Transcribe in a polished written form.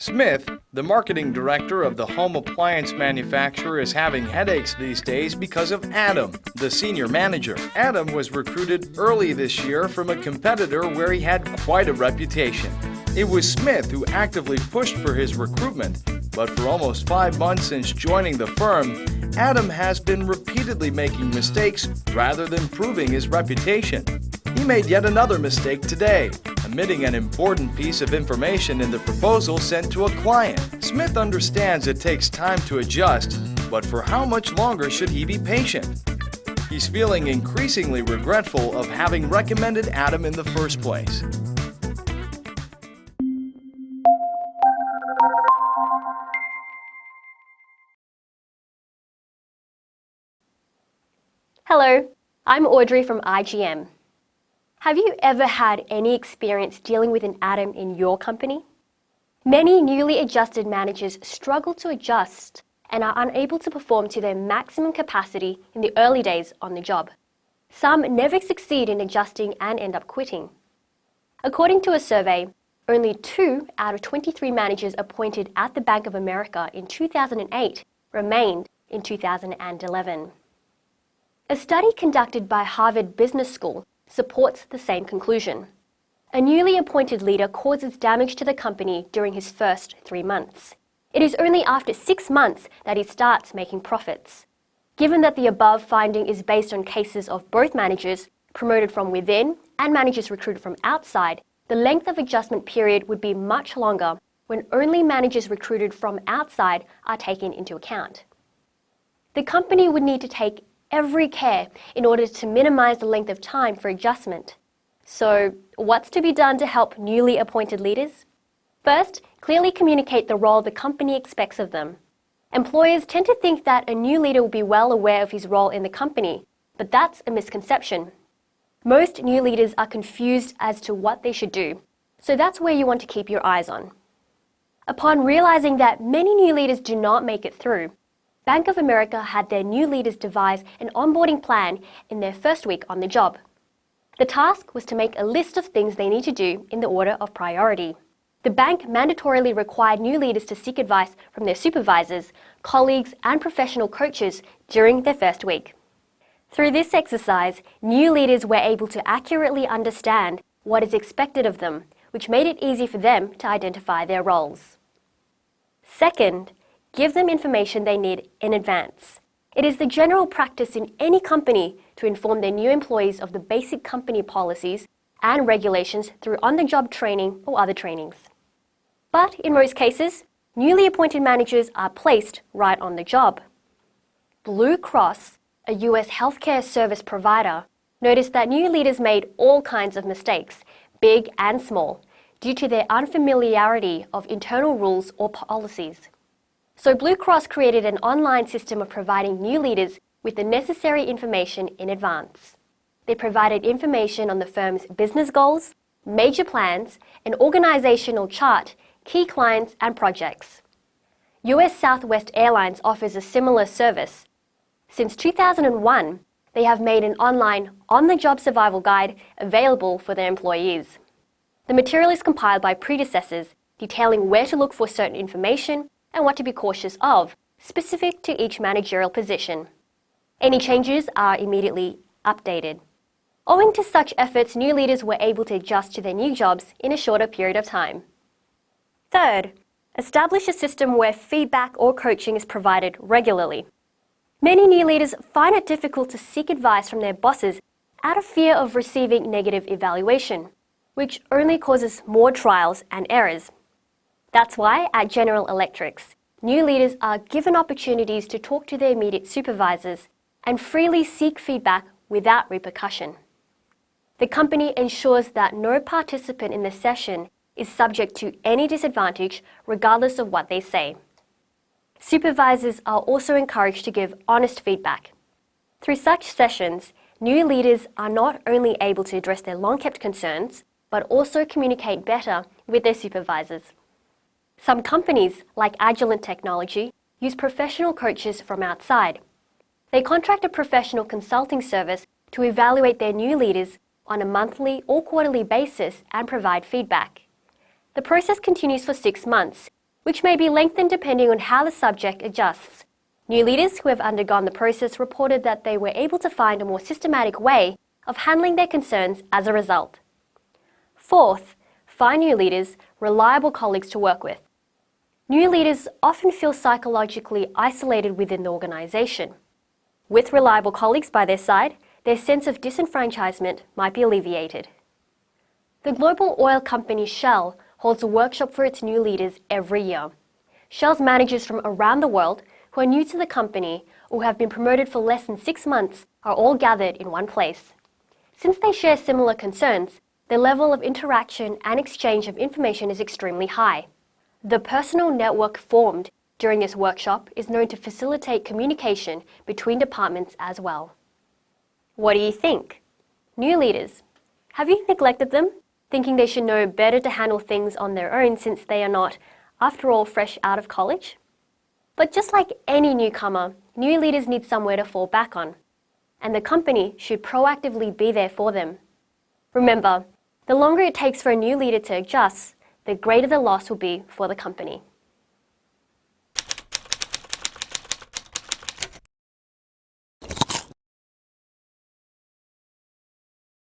Smith, the marketing director of the home appliance manufacturer, is having headaches these days because of Adam, the senior manager. Adam was recruited early this year from a competitor where he had quite a reputation. It was Smith who actively pushed for his recruitment, but for almost 5 months since joining the firm, Adam has been repeatedly making mistakes rather than proving his reputation. He made yet another mistake today, omitting an important piece of information in the proposal sent to a client. Smith understands it takes time to adjust, but for how much longer should he be patient? He's feeling increasingly regretful of having recommended Adam in the first place. Hello, I'm Audrey from IGM. Have you ever had any experience dealing with an Adam in your company? Many newly adjusted managers struggle to adjust and are unable to perform to their maximum capacity in the early days on the job. Some never succeed in adjusting and end up quitting. According to a survey, only 2 out of 23 managers appointed at the Bank of America in 2008 remained in 2011. A study conducted by Harvard Business School supports the same conclusion. A newly appointed leader causes damage to the company during his first 3 months. It is only after 6 months that he starts making profits. Given that the above finding is based on cases of both managers promoted from within and managers recruited from outside, the length of adjustment period would be much longer when only managers recruited from outside are taken into account. The company would need to take every care in order to minimize the length of time for adjustment. So, what's to be done to help newly appointed leaders? First, clearly communicate the role the company expects of them. Employers tend to think that a new leader will be well aware of his role in the company, but that's a misconception. Most new leaders are confused as to what they should do, so that's where you want to keep your eyes on. Upon realizing that many new leaders do not make it through, Bank of America had their new leaders devise an onboarding plan in their first week on the job. The task was to make a list of things they need to do in the order of priority. The bank mandatorily required new leaders to seek advice from their supervisors, colleagues, and professional coaches during their first week. Through this exercise, new leaders were able to accurately understand what is expected of them, which made it easy for them to identify their roles. Second, give them information they need in advance. It is the general practice in any company to inform their new employees of the basic company policies and regulations through on-the-job training or other trainings. But in most cases, newly appointed managers are placed right on the job. Blue Cross, a US healthcare service provider, noticed that new leaders made all kinds of mistakes, big and small, due to their unfamiliarity of internal rules or policies. So Blue Cross created an online system of providing new leaders with the necessary information in advance. They provided information on the firm's business goals, major plans, an organizational chart, key clients, and projects. US Southwest Airlines offers a similar service. Since 2001, they have made an online on-the-job survival guide available for their employees. The material is compiled by predecessors, detailing where to look for certain information and what to be cautious of, specific to each managerial position. Any changes are immediately updated. Owing to such efforts, new leaders were able to adjust to their new jobs in a shorter period of time. Third, establish a system where feedback or coaching is provided regularly. Many new leaders find it difficult to seek advice from their bosses out of fear of receiving negative evaluation, which only causes more trials and errors. That's why at General Electrics, new leaders are given opportunities to talk to their immediate supervisors and freely seek feedback without repercussion. The company ensures that no participant in the session is subject to any disadvantage regardless of what they say. Supervisors are also encouraged to give honest feedback. Through such sessions, new leaders are not only able to address their long-kept concerns, but also communicate better with their supervisors. Some companies, like Agilent Technology, use professional coaches from outside. They contract a professional consulting service to evaluate their new leaders on a monthly or quarterly basis and provide feedback. The process continues for 6 months, which may be lengthened depending on how the subject adjusts. New leaders who have undergone the process reported that they were able to find a more systematic way of handling their concerns as a result. Fourth, find new leaders, reliable colleagues to work with. New leaders often feel psychologically isolated within the organisation. With reliable colleagues by their side, their sense of disenfranchisement might be alleviated. The global oil company Shell holds a workshop for its new leaders every year. Shell's managers from around the world who are new to the company or who have been promoted for less than 6 months are all gathered in one place. Since they share similar concerns, their level of interaction and exchange of information is extremely high. The personal network formed during this workshop is known to facilitate communication between departments as well. What do you think? New leaders, have you neglected them, thinking they should know better to handle things on their own since they are not, after all, fresh out of college? But just like any newcomer, new leaders need somewhere to fall back on, and the company should proactively be there for them. Remember, the longer it takes for a new leader to adjust, the greater the loss will be for the company.